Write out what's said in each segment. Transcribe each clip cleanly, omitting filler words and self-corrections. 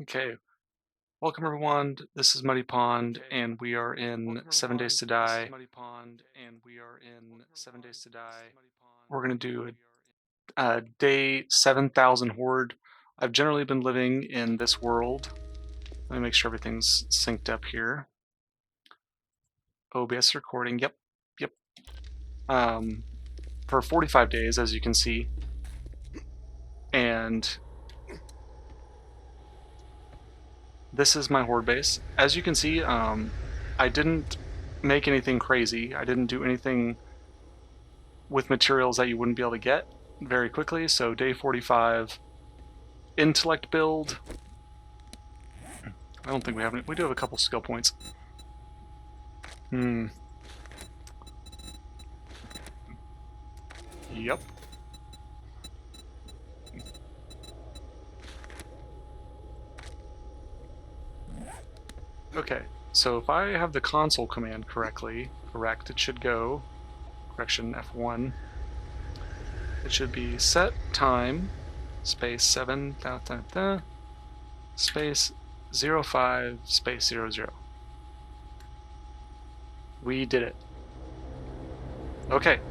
Okay, welcome everyone. This is Muddy Pond, and we are in 7 Days to Die. We're gonna do a day 7,000 Horde. I've generally been living in this world. Let me make sure everything's synced up here. OBS recording. Yep, yep. Um, for 45 days, as you can see, and this is my Horde base. As you can see, I didn't make anything crazy. I didn't do anything with materials that you wouldn't be able to get very quickly. So day 45, intellect build. I don't think we have any. We do have a couple skill points. Yep. Okay, so if I have the console command correct, it should go, correction F1, it should be set time, space 7, space 05, space 00. We did it. Okay.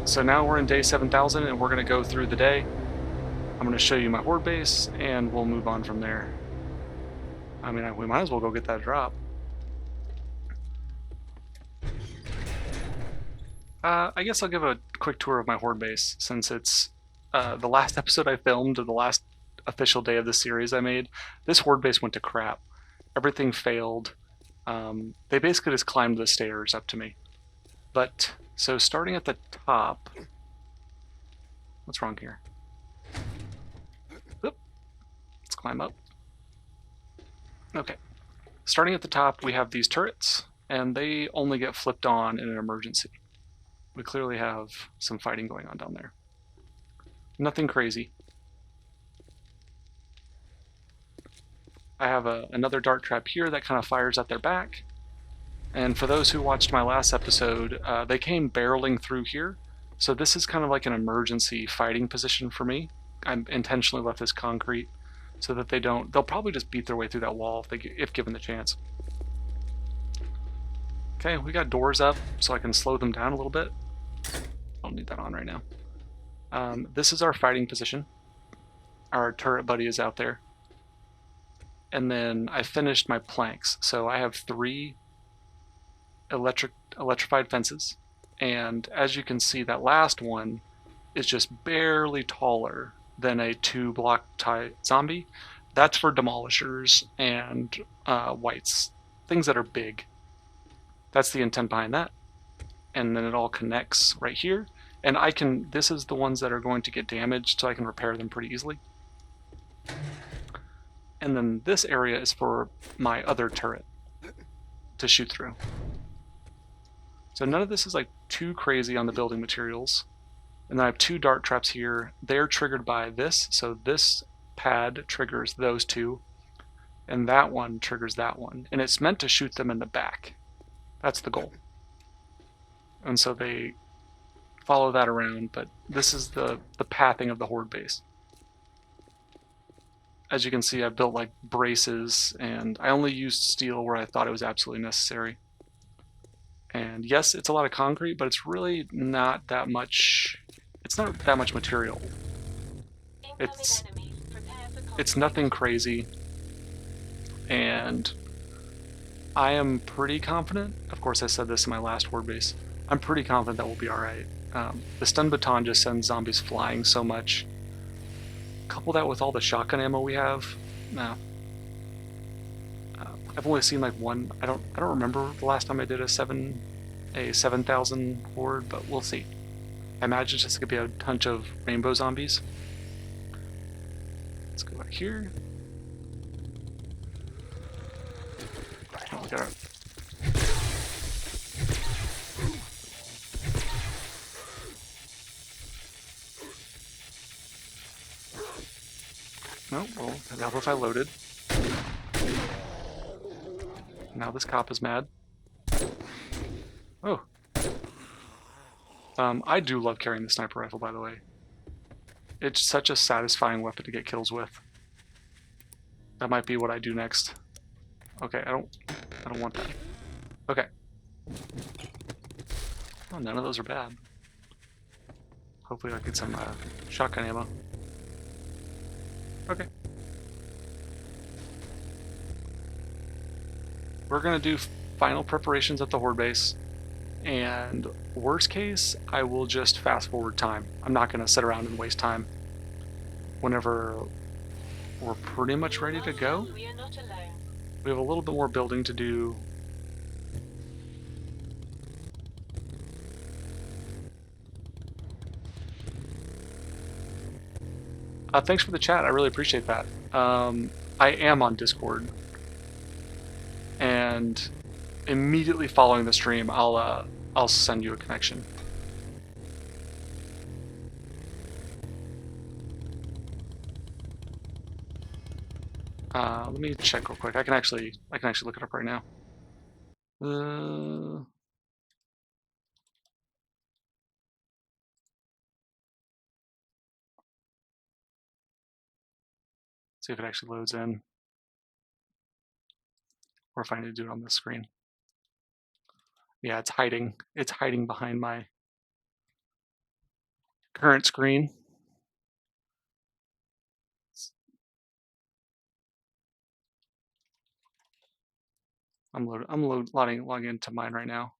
So now we're in day 7,000 and we're going to go through the day. I'm going to show you my Horde base and we'll move on from there. I mean, we might as well go get that drop. I guess I'll give a quick tour of my Horde base since it's the last episode I filmed, or the last official day of the series I made. This Horde base went to crap. Everything failed. They basically just climbed the stairs up to me. But, so starting at the top... What's wrong here? Oop. Let's climb up. Okay. Starting at the top, we have these turrets, and they only get flipped on in an emergency. We clearly have some fighting going on down there. Nothing crazy. I have another dart trap here that kind of fires at their back. And for those who watched my last episode, they came barreling through here. So this is kind of like an emergency fighting position for me. I intentionally left this concrete so that they'll probably just beat their way through that wall if given the chance. Okay, we got doors up so I can slow them down a little bit. Don't need that on right now. This is our fighting position. Our turret buddy is out there. And then I finished my planks. So I have 3 electrified fences. And as you can see, that last one is just barely taller than a 2-block zombie. That's for demolishers and whites, things that are big. That's the intent behind that. And then it all connects right here. And this is the ones that are going to get damaged, so I can repair them pretty easily. And then this area is for my other turret to shoot through. So none of this is like too crazy on the building materials. And then I have 2 dart traps here. They're triggered by this, so this pad triggers those 2, and that one triggers that one. And it's meant to shoot them in the back. That's the goal. And so they follow that around, but this is the pathing of the Horde base. As you can see, I've built like braces, and I only used steel where I thought it was absolutely necessary. And yes, it's a lot of concrete, but it's really not that much. It's not that much material. It's nothing crazy, and I am pretty confident. Of course, I said this in my last Horde base. I'm pretty confident that we'll be all right. The stun baton just sends zombies flying so much. Couple that with all the shotgun ammo we have. No. I've only seen like one. I don't remember the last time I did a 7,000 Horde, but we'll see. I imagine it's just gonna be a bunch of rainbow zombies. Let's go back here. Oh, we got our... Oh, well, that'd help if I loaded. Now this cop is mad. Oh. I do love carrying the sniper rifle, by the way. It's such a satisfying weapon to get kills with. That might be what I do next. Okay, I don't want that. Okay. Oh, none of those are bad. Hopefully I'll get some shotgun ammo. Okay. We're gonna do final preparations at the Horde base, and worst case, I will just fast forward time. I'm not gonna sit around and waste time. Whenever we're pretty much ready to go, we have a little bit more building to do. Thanks for the chat. I really appreciate that. I am on Discord, and immediately following the stream, I'll send you a connection. Let me check real quick. I can actually look it up right now. See if it actually loads in, or if I need to do it on this screen. Yeah, it's hiding. It's hiding behind my current screen. I'm logging into mine right now.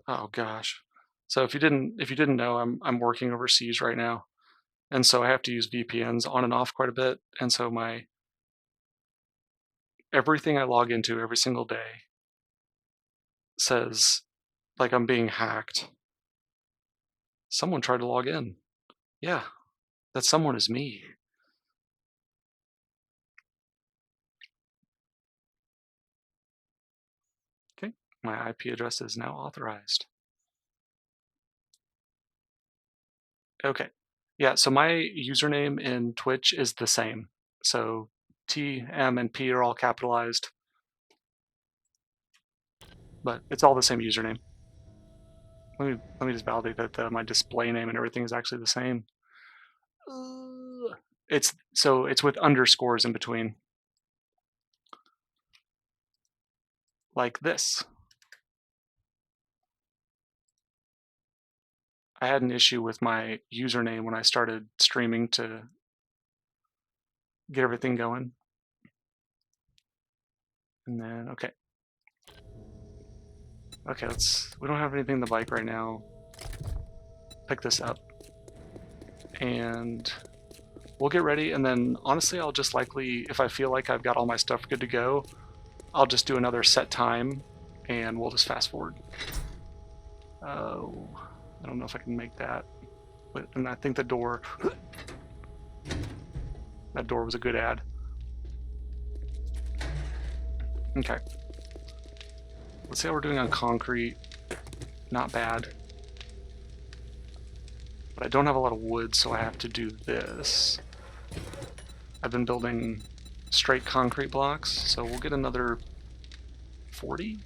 Oh gosh. So if you didn't know, I'm working overseas right now, and so I have to use VPNs on and off quite a bit, and so everything I log into every single day says like I'm being hacked. Someone tried to log in. Yeah, that someone is me. Okay, my IP address is now authorized. Okay, yeah, so my username in Twitch is the same. So T, M, and P are all capitalized, but it's all the same username. Let me just validate that my display name and everything is actually the same. It's with underscores in between, like this. I had an issue with my username when I started streaming to get everything going. And then, okay. Okay, we don't have anything in the bike right now. Pick this up. And we'll get ready, and then honestly, I'll just likely, if I feel like I've got all my stuff good to go, I'll just do another set time, and we'll just fast forward. Oh, I don't know if I can make that. And I think the door, that door was a good ad. Okay. Let's see how we're doing on concrete. Not bad. But I don't have a lot of wood, so I have to do this. I've been building straight concrete blocks, so we'll get another 40.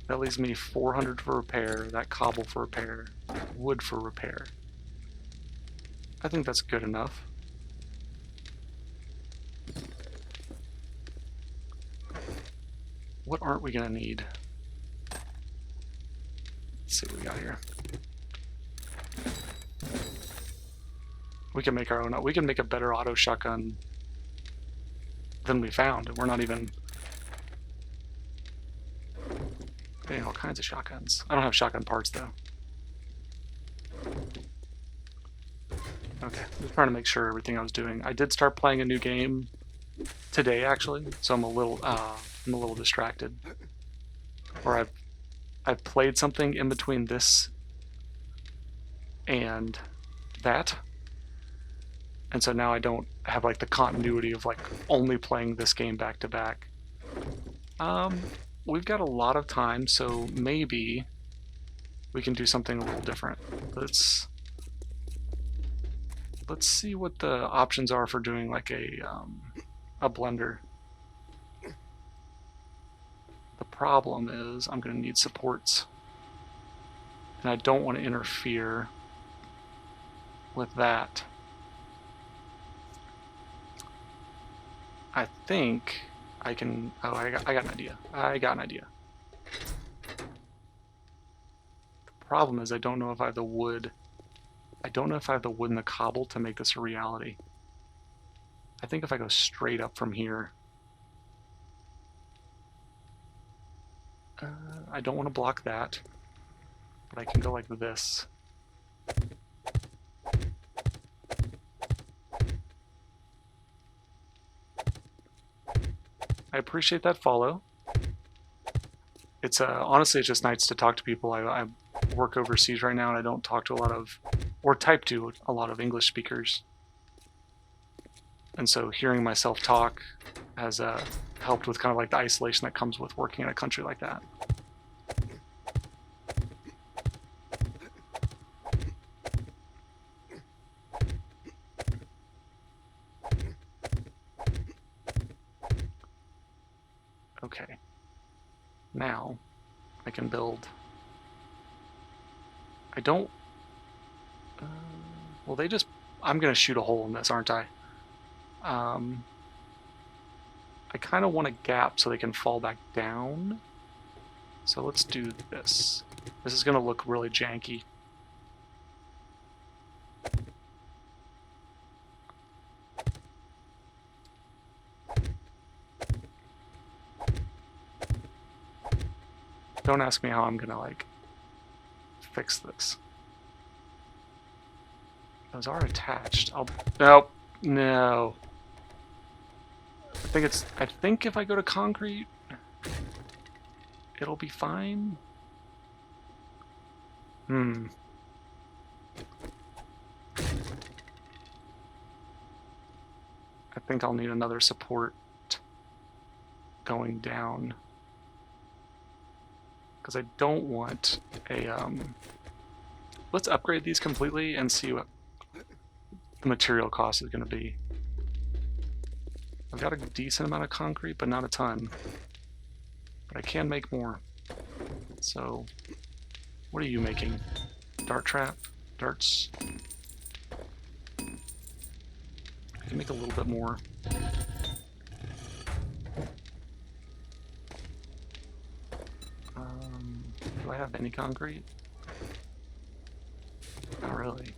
That leaves me 400 for repair, that cobble for repair, wood for repair. I think that's good enough. What aren't we gonna need? Let's see what we got here. We can make our own. We can make a better auto shotgun than we found, and we're not even getting all kinds of shotguns. I don't have shotgun parts though. Okay, just trying to make sure everything I was doing. I did start playing a new game today actually, so I'm a little distracted. Or I've played something in between this and that. And so now I don't have like the continuity of like only playing this game back to back. We've got a lot of time, so maybe we can do something a little different. Let's see what the options are for doing like a blender. The problem is I'm going to need supports. And I don't want to interfere with that. I think I can... Oh, I got an idea. I got an idea. The problem is I don't know if I have the wood. I don't know if I have the wood and the cobble to make this a reality. I think if I go straight up from here... I don't want to block that. But I can go like this. I appreciate that follow. It's honestly, it's just nice to talk to people. I work overseas right now, and I don't talk to a lot of, or type to a lot of English speakers. And so hearing myself talk has helped with kind of like the isolation that comes with working in a country like that. Okay. Now I can build. I don't... well, they just... I'm going to shoot a hole in this, aren't I? I kind of want a gap so they can fall back down. So let's do this. This is going to look really janky. Don't ask me how I'm going to, like, fix this. Those are attached. Nope. No. I think if I go to concrete, it'll be fine. I think I'll need another support going down. Because I don't want a... let's upgrade these completely and see what the material cost is going to be. I've got a decent amount of concrete, but not a ton. But I can make more. So, what are you making? Dart trap? Darts? I can make a little bit more. Do I have any concrete? Not really.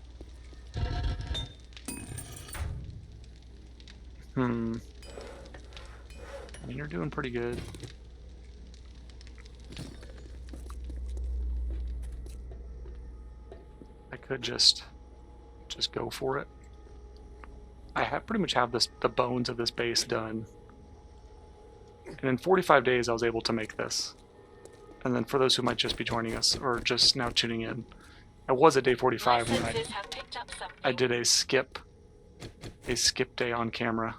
I mean, you're doing pretty good. I could just go for it. I pretty much have the bones of this base done. And in 45 days I was able to make this. And then for those who might just be joining us, or just now tuning in, I was at day 45 when I did a skip day on camera.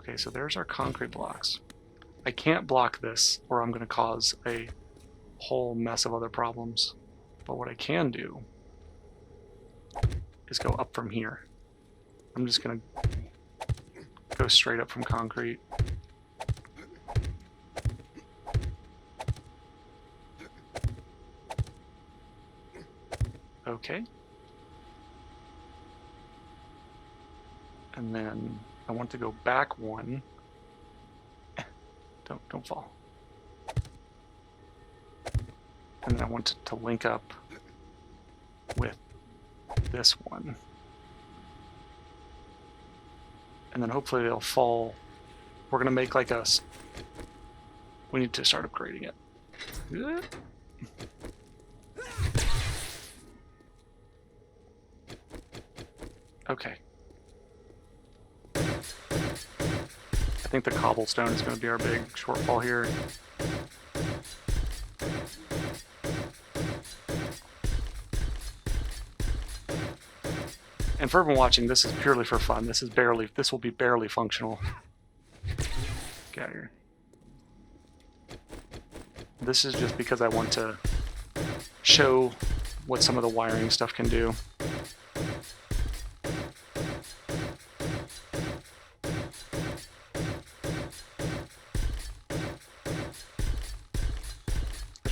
Okay, so there's our concrete blocks. I can't block this, or I'm going to cause a whole mess of other problems. But what I can do is go up from here. I'm just going to go straight up from concrete. Okay. And then I want to go back one. Don't fall. And then I want it to link up with this one. And then hopefully they'll fall. We're gonna make like a... We need to start upgrading it. Okay. I think the cobblestone is going to be our big shortfall here. And for everyone watching, this is purely for fun. This will be barely functional. Get out of here. This is just because I want to show what some of the wiring stuff can do.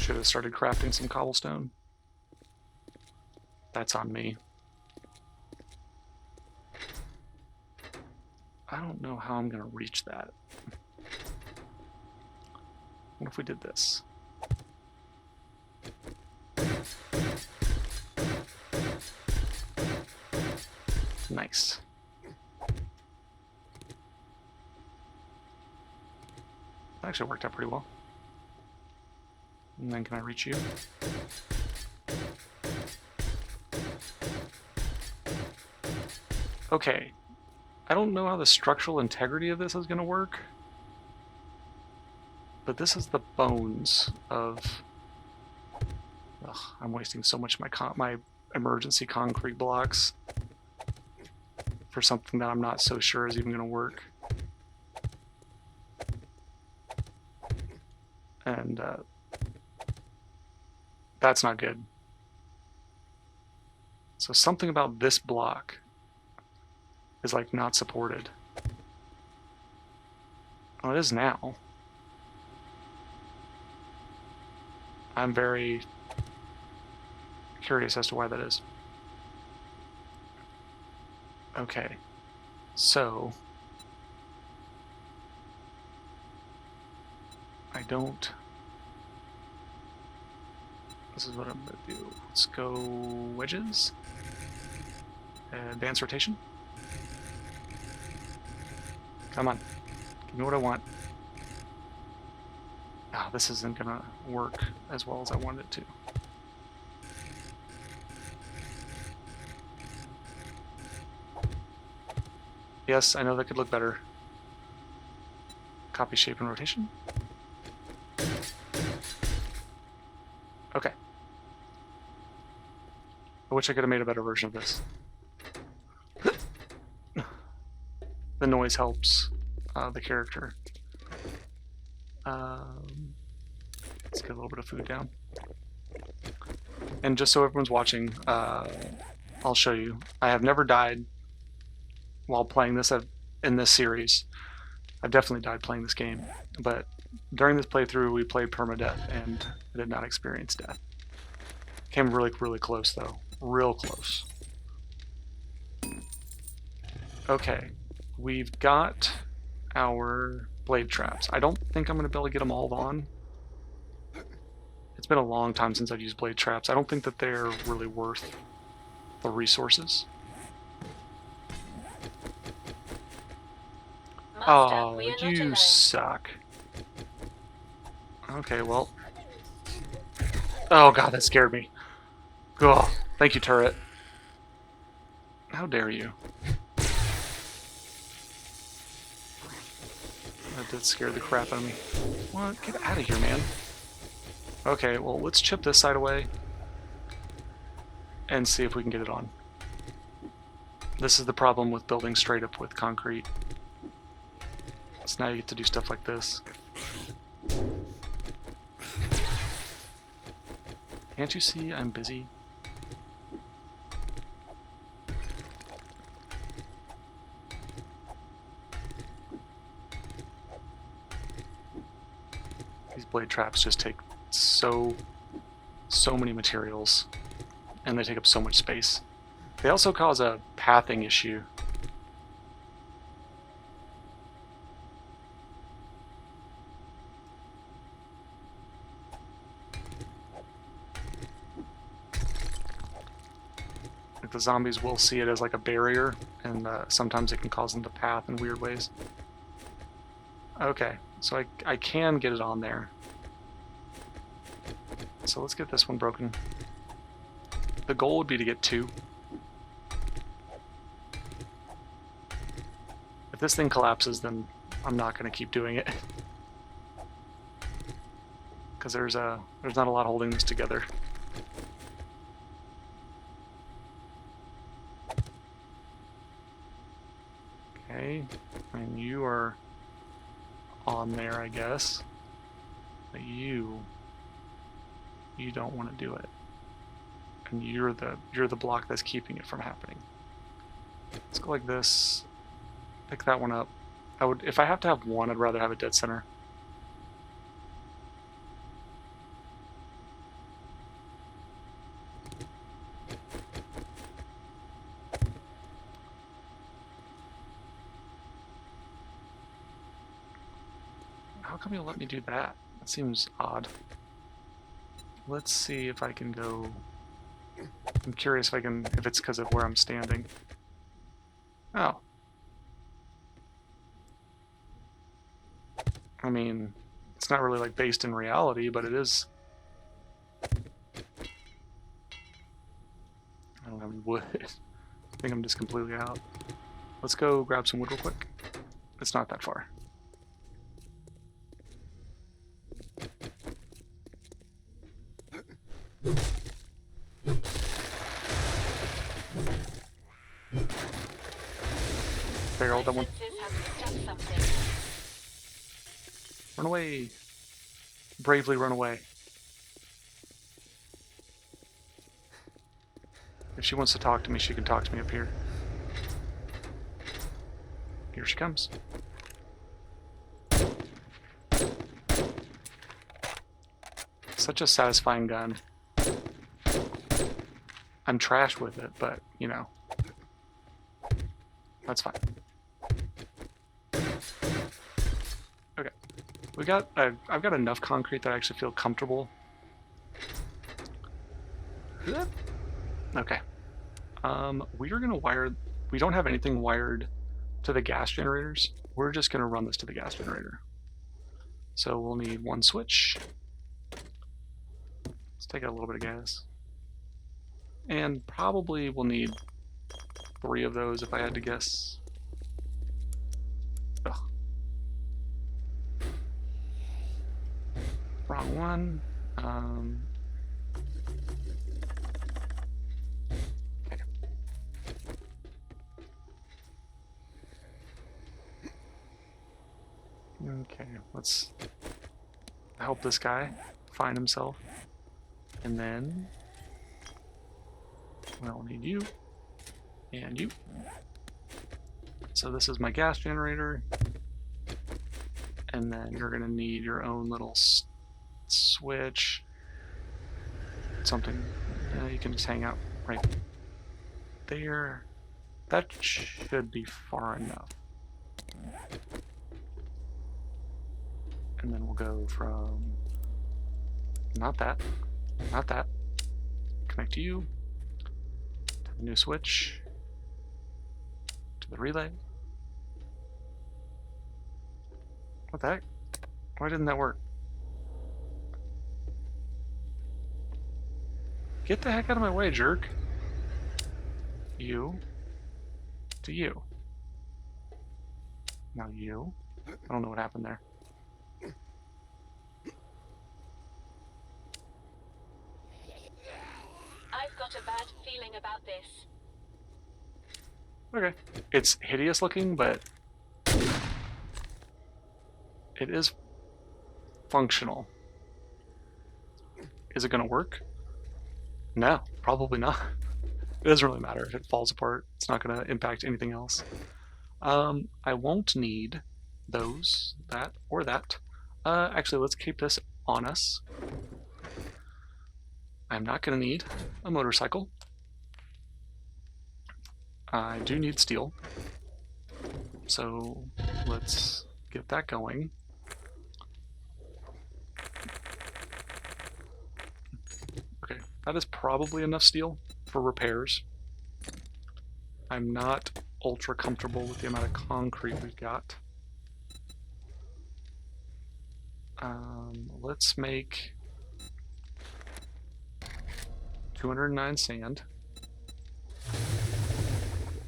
Should have started crafting some cobblestone. That's on me. I don't know how I'm going to reach that. What if we did this? Nice. That actually worked out pretty well. And then can I reach you? Okay. I don't know how the structural integrity of this is going to work. But this is the bones of... Ugh, I'm wasting so much of my emergency concrete blocks for something that I'm not so sure is even going to work. And that's not good. So something about this block is like not supported. Oh, it is now. I'm very curious as to why that is. Okay, so I don't... This is what I'm going to do. Let's go wedges. Advanced rotation. Come on. Give me what I want. Ah, this isn't going to work as well as I wanted it to. Yes, I know that could look better. Copy shape and rotation. Okay. I wish I could have made a better version of this. The noise helps the character. Let's get a little bit of food down. And just so everyone's watching, I'll show you. I have never died while playing this in this series. I've definitely died playing this game, but during this playthrough we played permadeath and I did not experience death. Came really, really close though. Real close. Okay, we've got our blade traps. I don't think I'm going to be able to get them all on. It's been a long time since I've used blade traps. I don't think that they're really worth the resources. Oh, you suck. Okay, well. Oh god, that scared me. Oh, thank you, turret. How dare you? That did scare the crap out of me. What? Get out of here, man. Okay, well, let's chip this side away and see if we can get it on. This is the problem with building straight up with concrete. So now you get to do stuff like this. Can't you see I'm busy? These blade traps just take so many materials, and they take up so much space. They also cause a pathing issue. Like the zombies will see it as like a barrier, and sometimes it can cause them to path in weird ways. Okay, so I can get it on there. So let's get this one broken. The goal would be to get 2. If this thing collapses, then I'm not going to keep doing it. Because there's not a lot holding this together. Okay, and you are on there, I guess. But you don't want to do it. And you're the block that's keeping it from happening. Let's go like this. Pick that one up. If I have to have one, I'd rather have a dead center. come you'll let me do that? That seems odd. Let's see if I can go... I'm curious if it's because of where I'm standing. Oh. I mean, it's not really like based in reality, but it is. I don't have any wood. I think I'm just completely out. Let's go grab some wood real quick. It's not that far. Barrel that one. Run away. Bravely run away. If she wants to talk to me, she can talk to me up here. Here she comes. Such a satisfying gun. I'm trash with it, but, you know. That's fine. Okay. I've got enough concrete that I actually feel comfortable. Okay. We are going to wire... We don't have anything wired to the gas generators. We're just going to run this to the gas generator. So we'll need one switch. Let's take out a little bit of gas. And probably we'll need 3 of those if I had to guess. Ugh. Wrong one. Okay. Okay, let's help this guy find himself. And then we'll need you and you. So this is my gas generator. And then you're going to need your own little switch. Something. You can just hang out right there. That should be far enough. And then we'll go from... Not that. Not that. Connect to you. To the new switch. To the relay. What the heck? Why didn't that work? Get the heck out of my way, jerk. You. To you. Now you. I don't know what happened there. I've got a bad feeling about this. Okay. It's hideous looking, but it is functional. Is it going to work? No, probably not. It doesn't really matter if it falls apart. It's not going to impact anything else. I won't need those, that, or that. Actually, let's keep this on us. I'm not going to need a motorcycle. I do need steel. So let's get that going. Okay, that is probably enough steel for repairs. I'm not ultra comfortable with the amount of concrete we've got. Let's make 209 sand.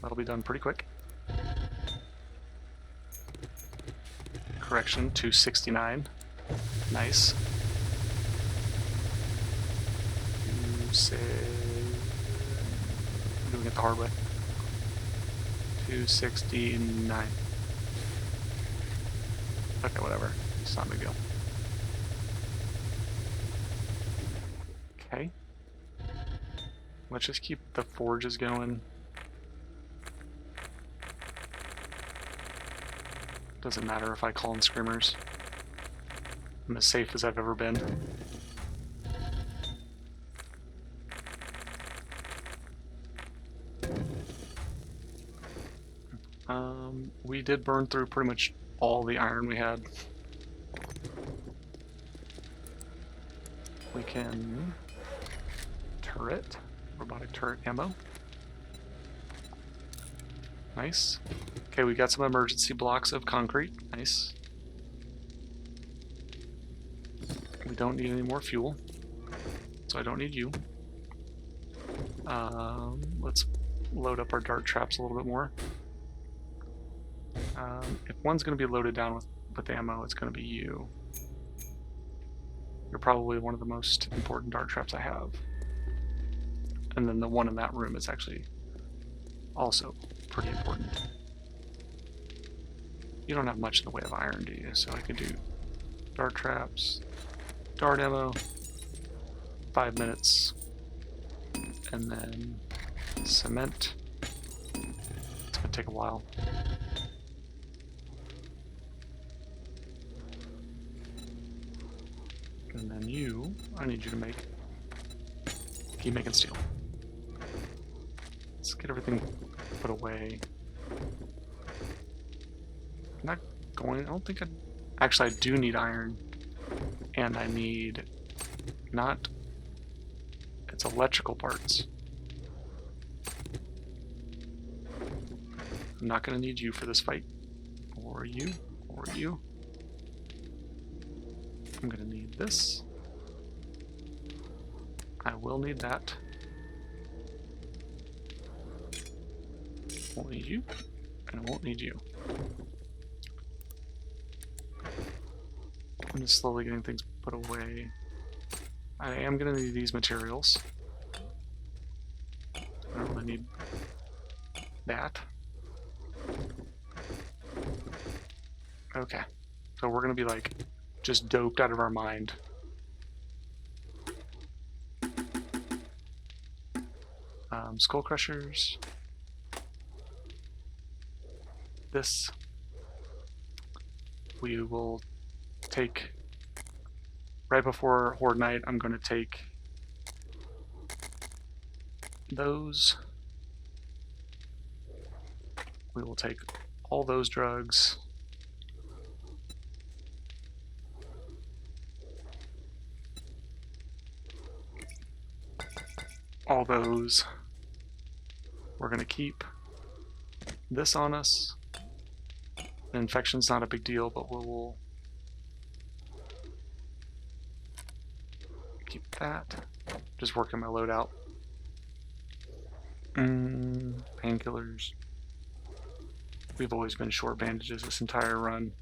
That'll be done pretty quick. Correction, 269. Nice. I'm doing it the hard way. 269. Okay, whatever. It's not a big deal. Okay. Let's just keep the forges going. Doesn't matter if I call in screamers. I'm as safe as I've ever been. We did burn through pretty much all the iron we had. We can turret, robotic turret ammo. Nice. Okay, we got some emergency blocks of concrete. Nice. We don't need any more fuel, so I don't need you. Let's load up our dart traps a little bit more. If one's going to be loaded down with ammo, it's going to be you. You're probably one of the most important dart traps I have. And then the one in that room is actually also pretty important. You don't have much in the way of iron, do you? So I could do dart traps, dart ammo, 5 minutes, and then cement. It's gonna take a while. And then you, I need you to keep making steel. Let's get everything put away. I'm not going, I don't think actually I do need iron, and I need it's electrical parts. I'm not going to need you for this fight, or you, or you. I'm going to need this. I will need that. Won't need you, and I won't need you. I'm just slowly getting things put away. I am going to need these materials. I don't really need that. Okay, so we're going to be like just doped out of our mind. Skull crushers. This we will take right before Horde Night. I'm going to take those. We will take all those drugs. All those. We're going to keep this on us. The infection's not a big deal, but we'll keep that. Just working my load out. Painkillers. We've always been short bandages this entire run.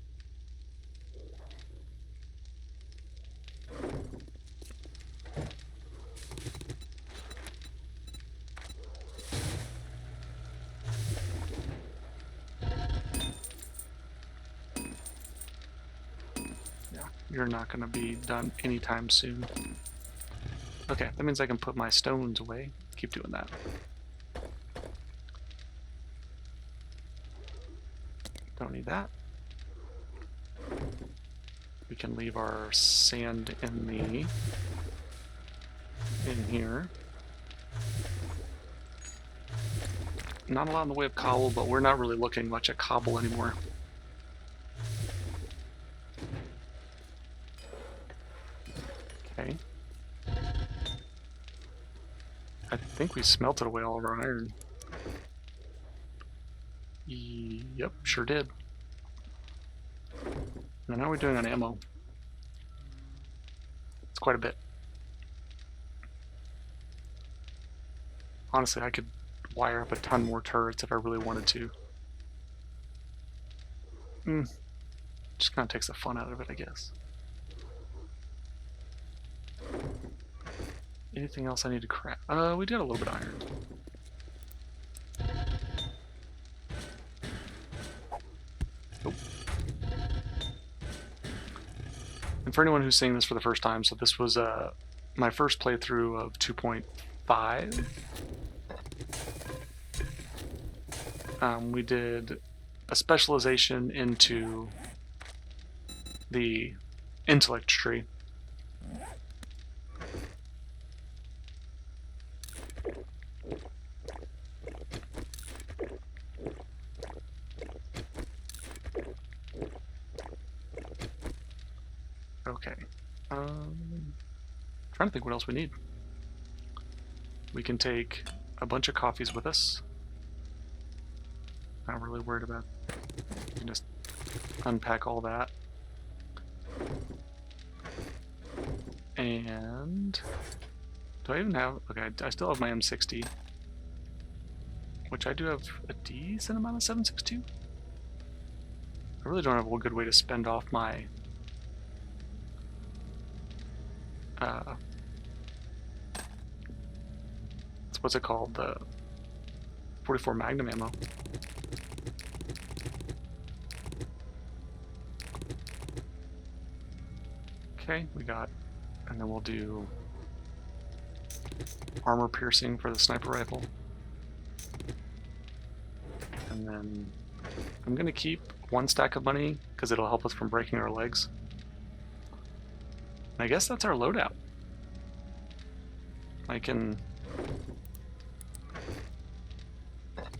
Yeah, you're not going to be done anytime soon. Okay, that means I can put my stones away. Keep doing that. Don't need that. We can leave our sand in here. Not a lot in the way of cobble, but we're not really looking much at cobble anymore. Okay. I think we smelted away all of our iron. Yep, sure did. And how are we doing on ammo? It's quite a bit. Honestly, I could wire up a ton more turrets if I really wanted to. Just kind of takes the fun out of it, I guess. Anything else I need to craft? We did a little bit of iron. Nope. And for anyone who's seeing this for the first time, so this was my first playthrough of 2.5. We did a specialization into the intellect tree. Okay. trying to think what else we need. We can take a bunch of coffees with us. Not really worried about. You can just unpack all that. And do I even have? Okay, I still have my M60, which I do have a decent amount of 7.62. I really don't have a good way to spend off my what's it called? The 44 Magnum ammo. Okay, we got, and then we'll do armor piercing for the sniper rifle. And then I'm gonna keep one stack of money because it'll help us from breaking our legs. And I guess that's our loadout.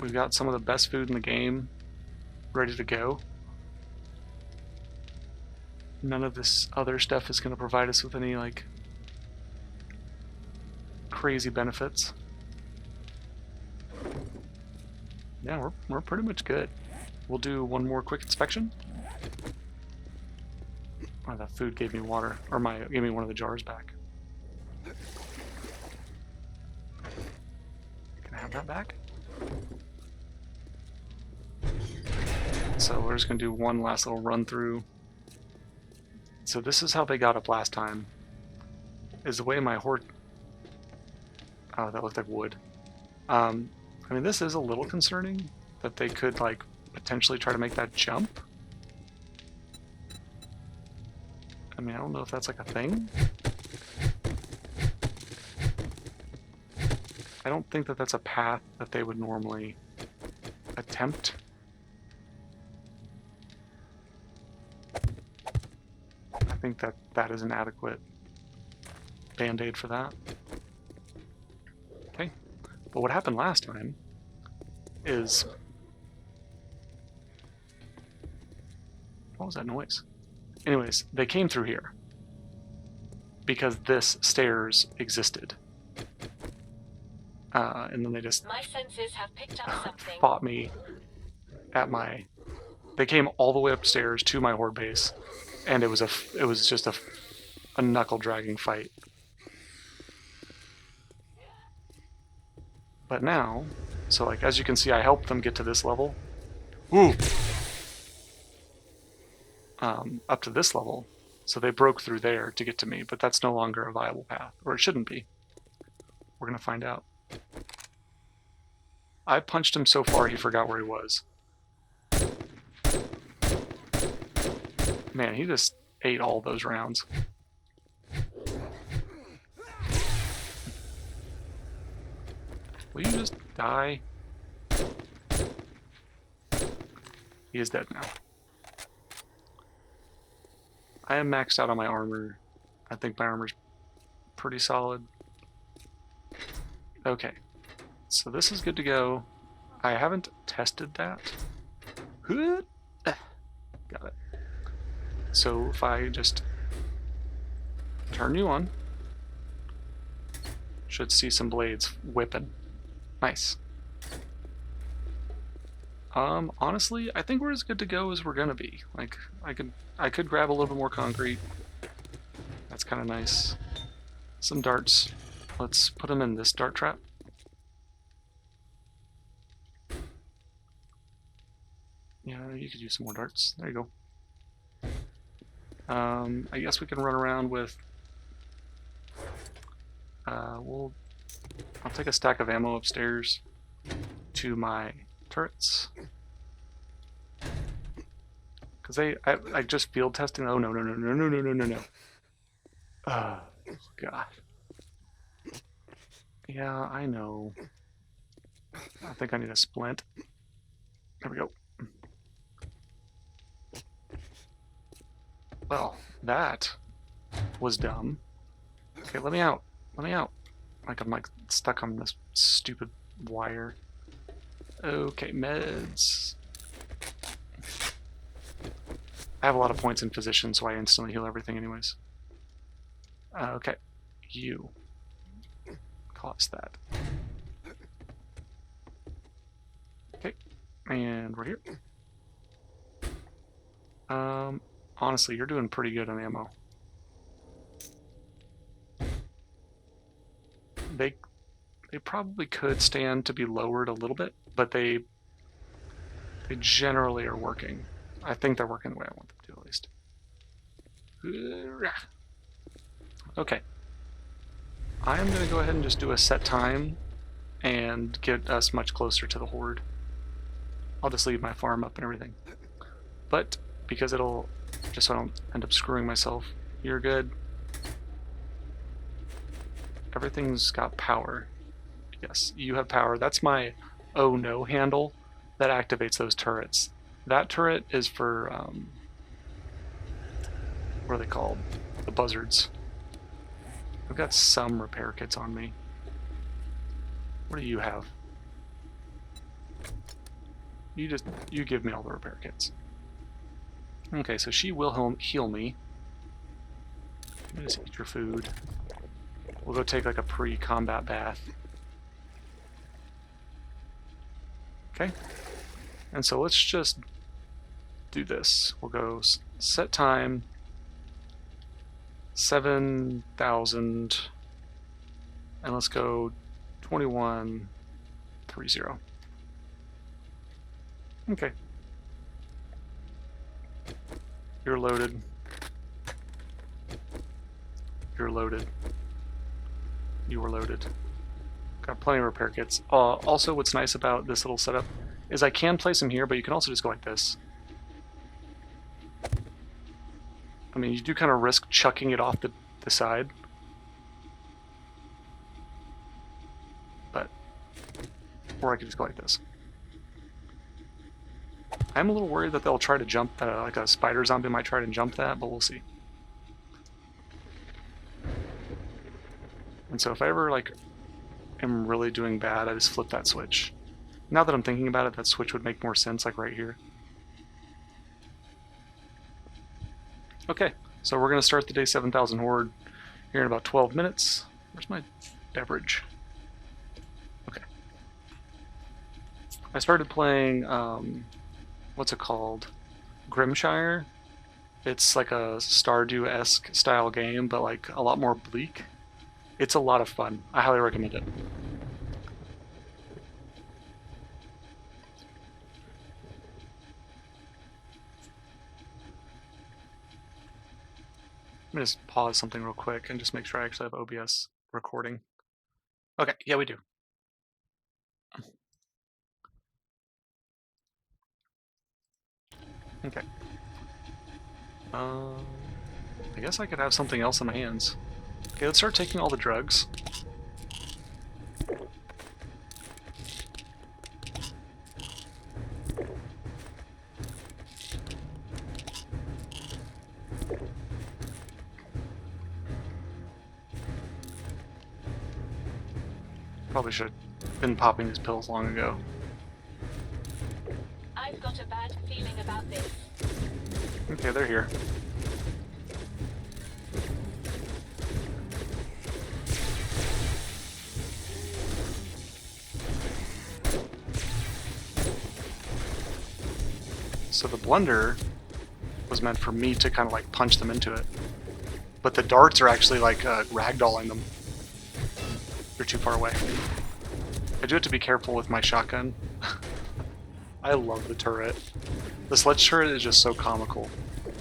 We've got some of the best food in the game ready to go. None of this other stuff is going to provide us with any, like, crazy benefits. Yeah, we're pretty much good. We'll do one more quick inspection. Oh, that food gave me water, or gave me one of the jars back. Can I have that back? So we're just going to do one last little run through. So this is how they got up last time. Is the way my Horde... Oh, that looked like wood. I mean, this is a little concerning that they could, like, potentially try to make that jump. I mean, I don't know if that's, like, a thing. I don't think that that's a path that they would normally attempt. I think that that is an adequate band-aid for that. Okay, but what happened last time is... What was that noise? Anyways, they came through here because this stairs existed. And then they just My senses have picked up something. fought me at my... They came all the way upstairs to my Horde base, and it was just a knuckle-dragging fight. But now, so like as you can see, I helped them get to this level. Ooh! Up to this level, so they broke through there to get to me, but that's no longer a viable path, or it shouldn't be. We're gonna find out. I punched him so far he forgot where he was. Man, he just ate all those rounds. Will you just die? He is dead now. I am maxed out on my armor. I think my armor's pretty solid. Okay, so this is good to go. I haven't tested that. Got it. So if I just turn you on, should see some blades whipping. Nice. Honestly, I think we're as good to go as we're gonna be. Like, I could grab a little bit more concrete. That's kind of nice. Some darts. Let's put them in this dart trap. Yeah, you could use some more darts. There you go. I guess we can run around with... I'll take a stack of ammo upstairs to my turrets. Because I just field testing. Oh, no. Oh, God. Yeah, I know. I think I need a splint. There we go. Well, that was dumb. Okay, let me out. Let me out. Like I'm like stuck on this stupid wire. Okay, meds. I have a lot of points in physician, so I instantly heal everything anyways. Okay. you caused that. Okay, and we're here. Honestly, you're doing pretty good on ammo. They probably could stand to be lowered a little bit, but they generally are working. I think they're working the way I want them to, at least. Okay. I am going to go ahead and just do a set time and get us much closer to the Horde. I'll just leave my farm up and everything. But because it'll, just so I don't end up screwing myself, you're good. Everything's got power. Yes, you have power. That's my oh no handle that activates those turrets. That turret is for, what are they called? The buzzards. I've got some repair kits on me. What do you have? You give me all the repair kits. Okay, so she will heal me. Let me just eat your food. We'll go take like a pre-combat bath. Okay. And so let's just do this. We'll go set time 7,000 and let's go 2130. Okay. You're loaded. You're loaded. You were loaded. Got plenty of repair kits. Also, what's nice about this little setup is I can place them here, but you can also just go like this. I mean, you do kind of risk chucking it off the side. But, or I could just go like this. I'm a little worried that they'll try to jump, like a spider zombie might try to jump that, but we'll see. And so if I ever, like, am really doing bad, I just flip that switch. Now that I'm thinking about it, that switch would make more sense, like right here. Okay, so we're going to start the day 7,000 Horde here in about 12 minutes. Where's my beverage? Okay. I started playing, what's it called? Grimshire. It's like a Stardew-esque style game, but like a lot more bleak. It's a lot of fun. I highly recommend it. Let me just pause something real quick and just make sure I actually have OBS recording. Okay, yeah, we do. Okay. I guess I could have something else in my hands. Okay, let's start taking all the drugs. Probably should have been popping these pills long ago. I've got a bad feeling about this. Okay, they're here. So the blender was meant for me to kind of like punch them into it. But the darts are actually like ragdolling them. They're too far away. I do have to be careful with my shotgun. I love the turret. The sledge turret is just so comical.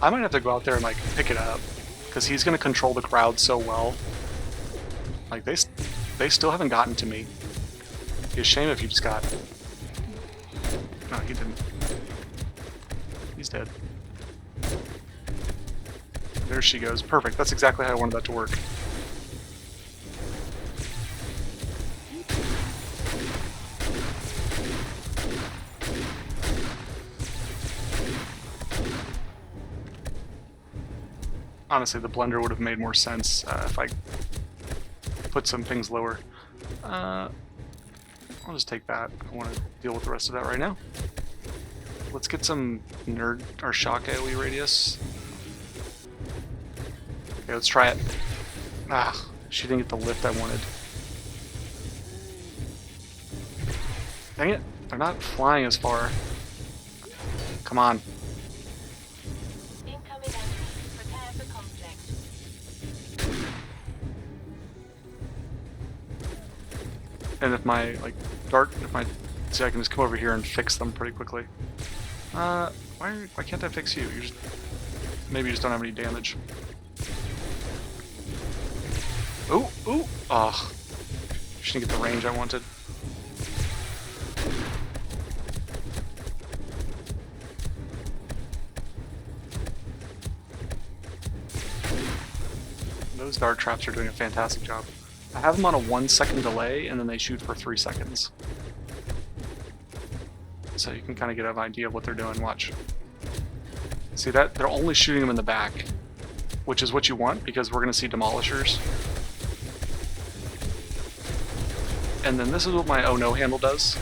I might have to go out there and like pick it up, because he's going to control the crowd so well. Like they still haven't gotten to me. It'd be a shame if you just got... No, he didn't. He's dead. There she goes. Perfect. That's exactly how I wanted that to work. Honestly, the blender would have made more sense if I put some things lower. I'll just take that. I want to deal with the rest of that right now. Let's get some nerd or shock AoE radius. Okay, let's try it. Ah, She didn't get the lift I wanted. Dang it! They're not flying as far. Come on. Incoming enemy. Prepare for conflict. And if my see, I can just come over here and fix them pretty quickly. Why can't I fix you? Maybe you just don't have any damage. Ooh, ooh! Ugh. She didn't get the range I wanted. Those dart traps are doing a fantastic job. I have them on a 1-second delay, and then they shoot for 3 seconds. So you can kind of get an idea of what they're doing. Watch. See that? They're only shooting them in the back, which is what you want, because we're going to see demolishers. And then this is what my oh no handle does.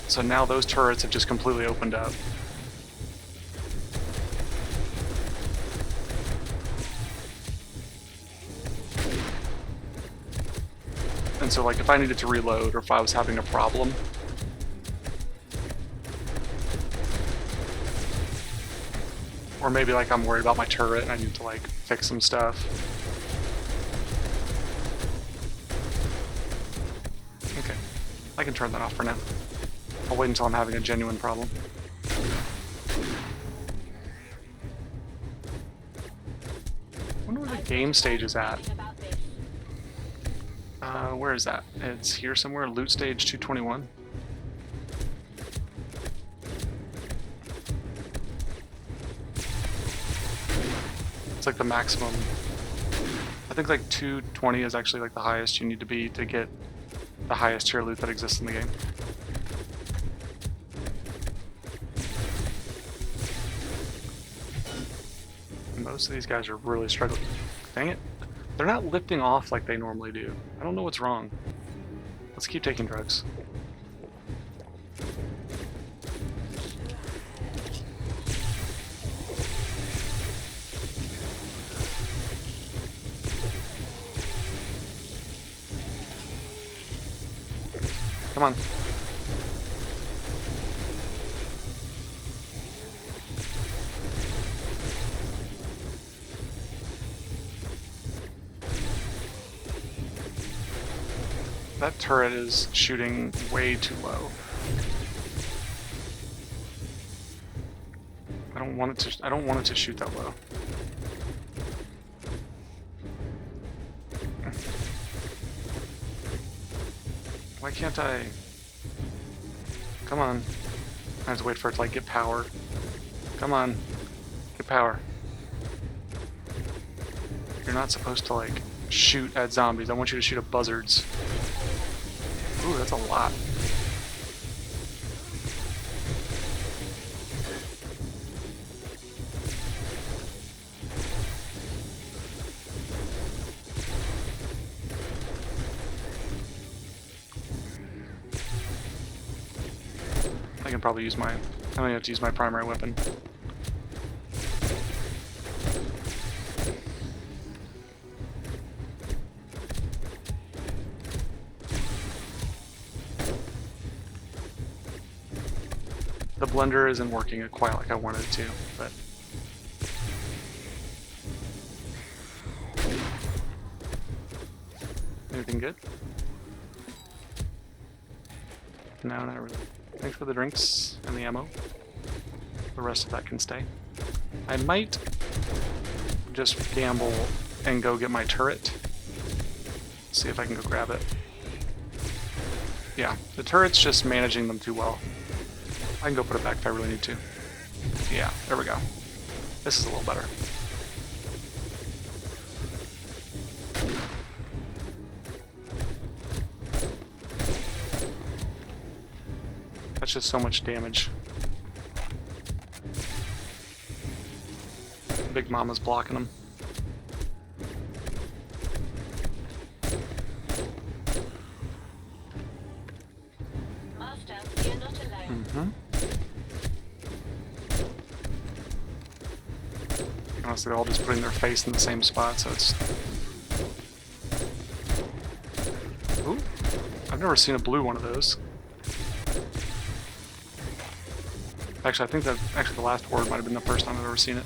So now those turrets have just completely opened up. And so like if I needed to reload or if I was having a problem, or maybe like I'm worried about my turret and I need to like fix some stuff. Okay, I can turn that off for now. I'll wait until I'm having a genuine problem. I wonder where the game stage is at. Where is that? It's here somewhere, loot stage 221. It's like the maximum. I think like 220 is actually like the highest you need to be to get the highest tier loot that exists in the game. Most of these guys are really struggling. Dang it. They're not lifting off like they normally do. I don't know what's wrong. Let's keep taking drugs. Come on. That turret is shooting way too low. I don't want it to shoot that low. Why can't I? Come on. I have to wait for it to like get power. Come on. Get power. You're not supposed to like shoot at zombies. I want you to shoot at buzzards. Ooh, that's a lot. I can probably use my... I don't have to use my primary weapon. The blender isn't working quite like I wanted it to, but... Anything good? No, not really. Thanks for the drinks and the ammo. The rest of that can stay. I might just gamble and go get my turret. See if I can go grab it. Yeah, the turret's just managing them too well. I can go put it back if I really need to. Yeah, there we go. This is a little better. That's just so much damage. Big Mama's blocking them. Master, you're not alone. Mm-hmm. Honestly, they're all just putting their face in the same spot, so it's I've never seen a blue one of those. Actually, I think that the last Horde might have been the first time I've ever seen it.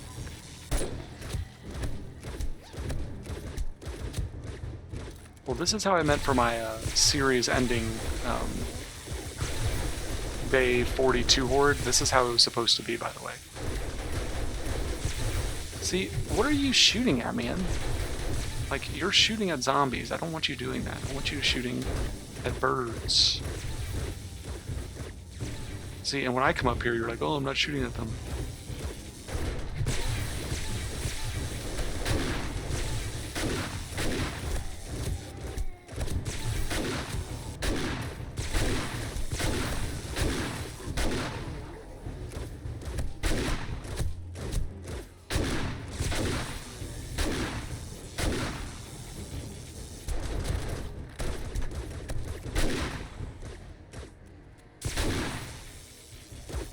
Well, this is how I meant for my series ending day 42 Horde. This is how it was supposed to be, by the way. See, what are you shooting at, man? Like, you're shooting at zombies. I don't want you doing that. I want you shooting at birds. See, and when I come up here, you're like, oh, I'm not shooting at them.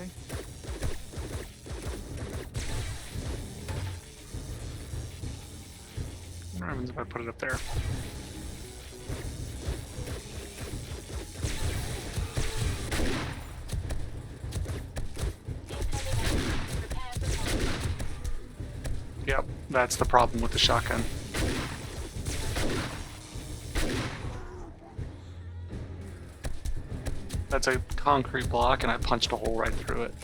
Okay. What happens if I put it up there? Yep, that's the problem with the shotgun. That's a concrete block, and I punched a hole right through it.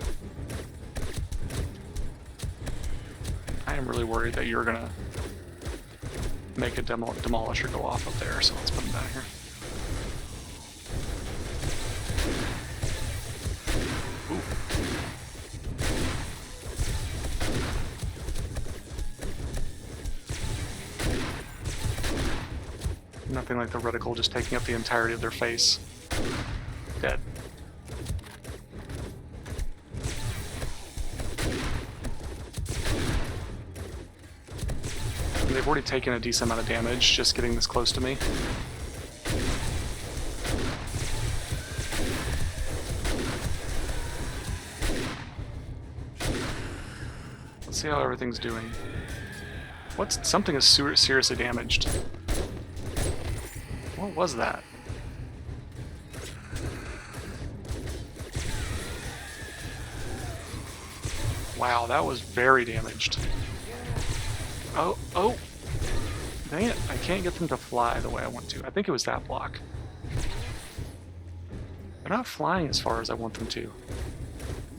I am really worried that you're gonna make a demolisher go off up there, so let's put him down here. Ooh. Nothing like the reticle just taking up the entirety of their face. Dead. And they've already taken a decent amount of damage just getting this close to me. Let's see how everything's doing. Something is seriously damaged. What was that? Wow, that was very damaged. Oh, oh! Dang it, I can't get them to fly the way I want to. I think it was that block. They're not flying as far as I want them to.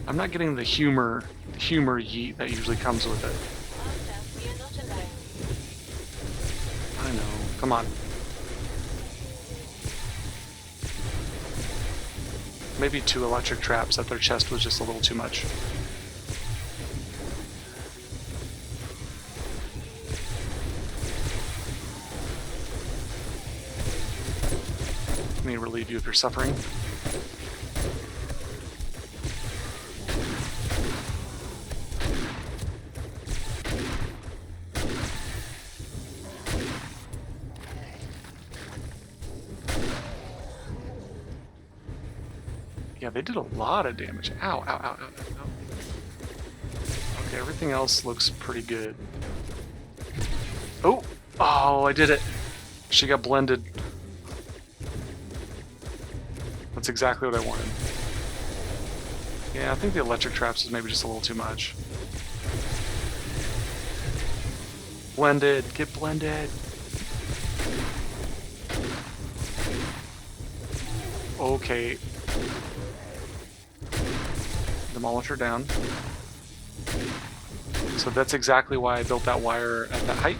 I'm not getting the humor yeet that usually comes with it. I know, come on. Maybe 2 electric traps at their chest was just a little too much. Let me relieve you of your suffering. Yeah, they did a lot of damage. Ow, ow, ow, ow, ow. Okay, everything else looks pretty good. Oh! Oh, I did it! She got blended. That's exactly what I wanted. Yeah, I think the electric traps is maybe just a little too much. Blended! Get blended! Okay. Demolisher down. So that's exactly why I built that wire at that height.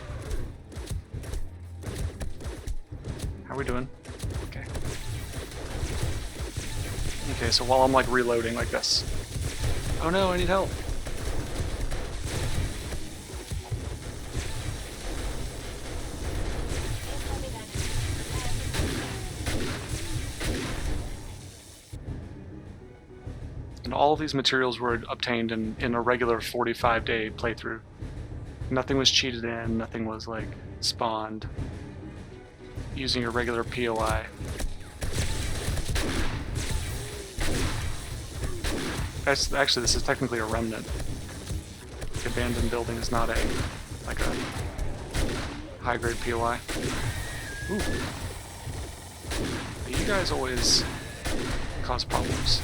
How are we doing? Okay. Okay, so while I'm like reloading like this. Oh no, I need help. And all of these materials were obtained in a regular 45-day playthrough. Nothing was cheated in, nothing was like spawned using your regular POI. Actually, this is technically a remnant. The abandoned building is not a high-grade POI. Ooh. You guys always cause problems.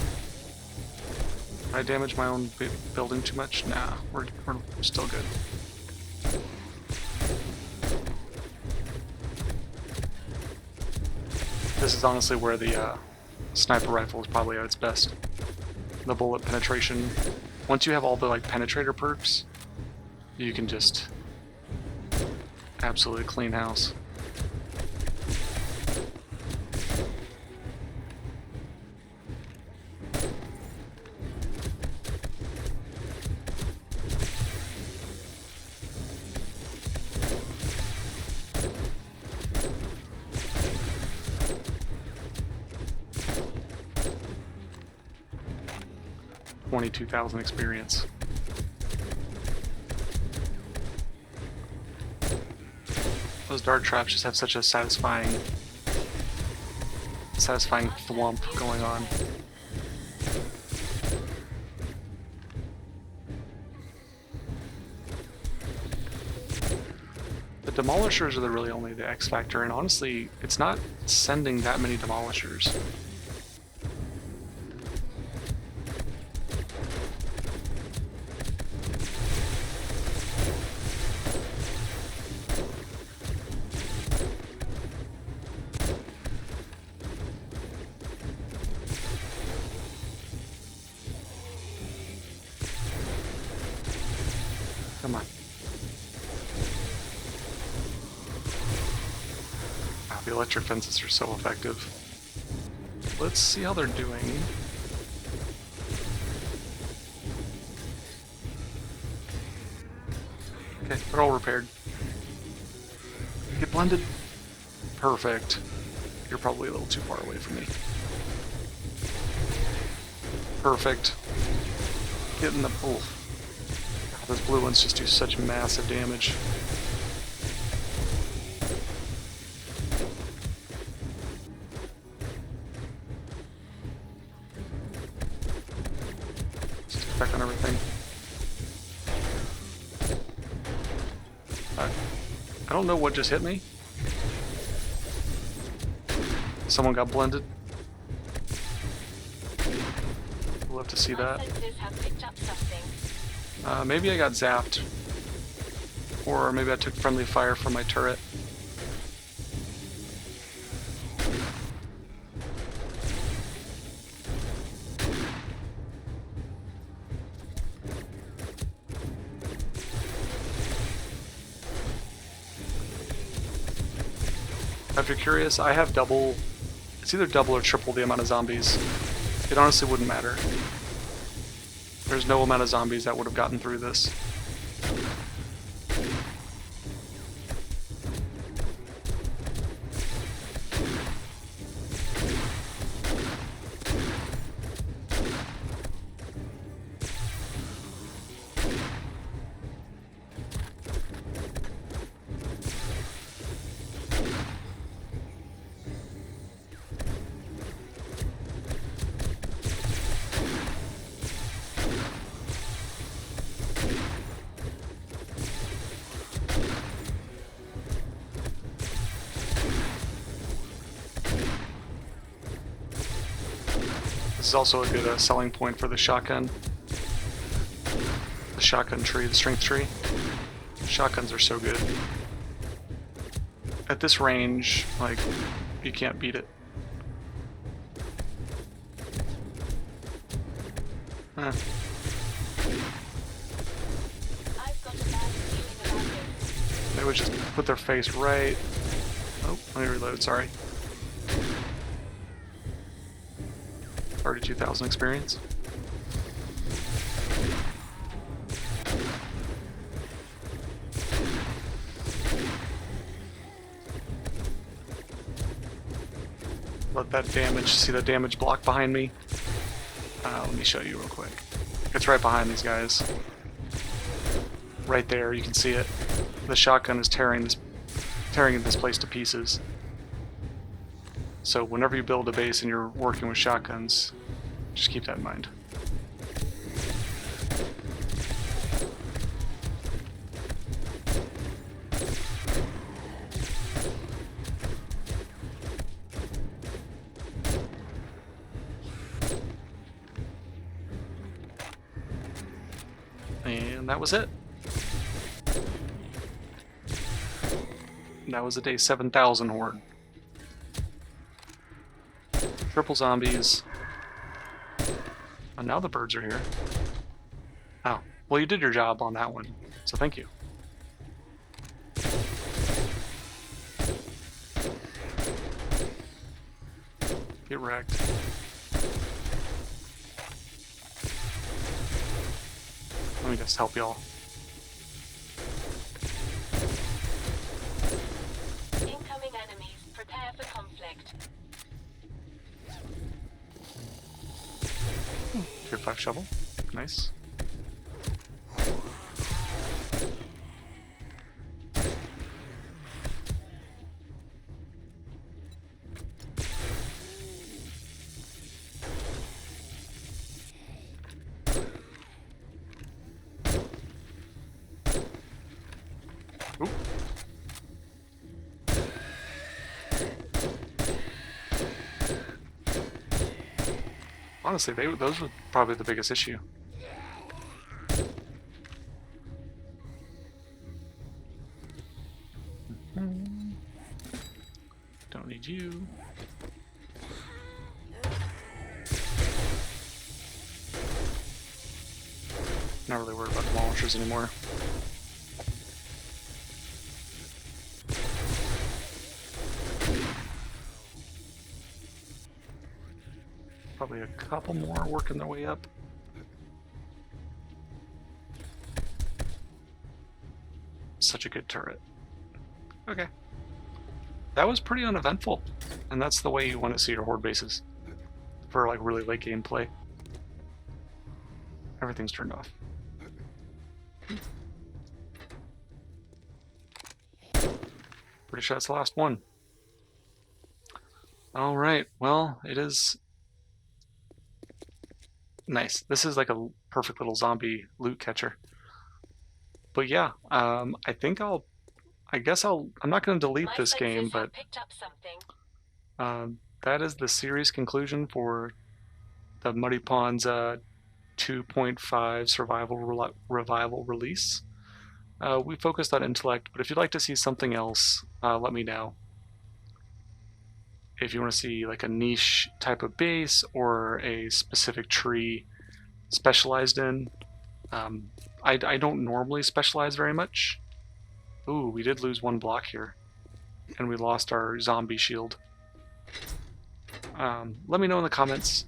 I damage my own building too much? Nah, we're still good. This is honestly where the sniper rifle is probably at its best. The bullet penetration. Once you have all the like penetrator perks, you can just absolutely clean house. $22,000 experience. Those dart traps just have such a satisfying thwomp going on. The demolishers are really only the X factor, and honestly, it's not sending that many demolishers. Come on. Wow, the electric fences are so effective. Let's see how they're doing. Okay, they're all repaired. Get blended. Perfect. You're probably a little too far away from me. Perfect. Get in the... Oh. Those blue ones just do such massive damage. Just back on everything. I don't know what just hit me. Someone got blended. We'll have to see that. Maybe I got zapped. Or maybe I took friendly fire from my turret. If you're curious, I have double... It's either double or triple the amount of zombies. It honestly wouldn't matter. There's no amount of zombies that would have gotten through this. This is also a good selling point for the shotgun. The shotgun tree, the strength tree. Shotguns are so good. At this range, like, you can't beat it. Huh. They would just put their face right... Oh, let me reload, sorry. 32,000 experience. Let that damage, see the damage block behind me? Let me show you real quick. It's right behind these guys. Right there, you can see it. The shotgun is tearing this place to pieces. So whenever you build a base and you're working with shotguns, just keep that in mind. And that was it. That was a day 7,000 Horde. Triple zombies. And now the birds are here. Oh, well, you did your job on that one, so thank you. Get wrecked. Let me just help y'all. Incoming enemies. Prepare for conflict. Tier 5 shovel. Nice. Oop. Honestly, those were probably the biggest issue. Don't need you. Not really worried about the launchers anymore. Probably a couple more working their way up. Such a good turret. Okay. That was pretty uneventful. And that's the way you want to see your Horde bases. For like really late game play. Everything's turned off. Pretty sure that's the last one. Alright, well, it is nice. This is like a perfect little zombie loot catcher. But yeah, I guess I'm not going to delete My this game, senses have but picked up something. that is the series conclusion for the Muddy Ponds 2.5 Survival Revival release. We focused on intellect, but if you'd like to see something else, let me know. If you want to see like a niche type of base or a specific tree specialized in, I don't normally specialize very much. Ooh, we did lose one block here, and we lost our zombie shield. Let me know in the comments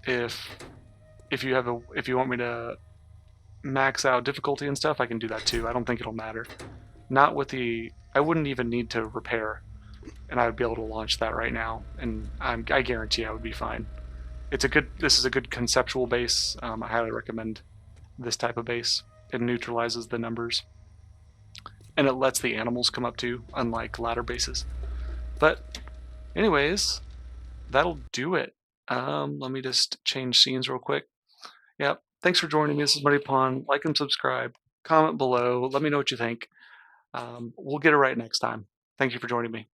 if you want me to max out difficulty and stuff. I can do that too. I don't think it'll matter. Not with the. I wouldn't even need to repair, and I would be able to launch that right now, and I guarantee I would be fine. This is a good conceptual base. I highly recommend this type of base. It neutralizes the numbers, and it lets the animals come up too, unlike ladder bases. But anyways, that'll do it. Let me just change scenes real quick. Yep. Thanks for joining me. This is Muddy Pond. Like and subscribe. Comment below. Let me know what you think. We'll get it right next time. Thank you for joining me.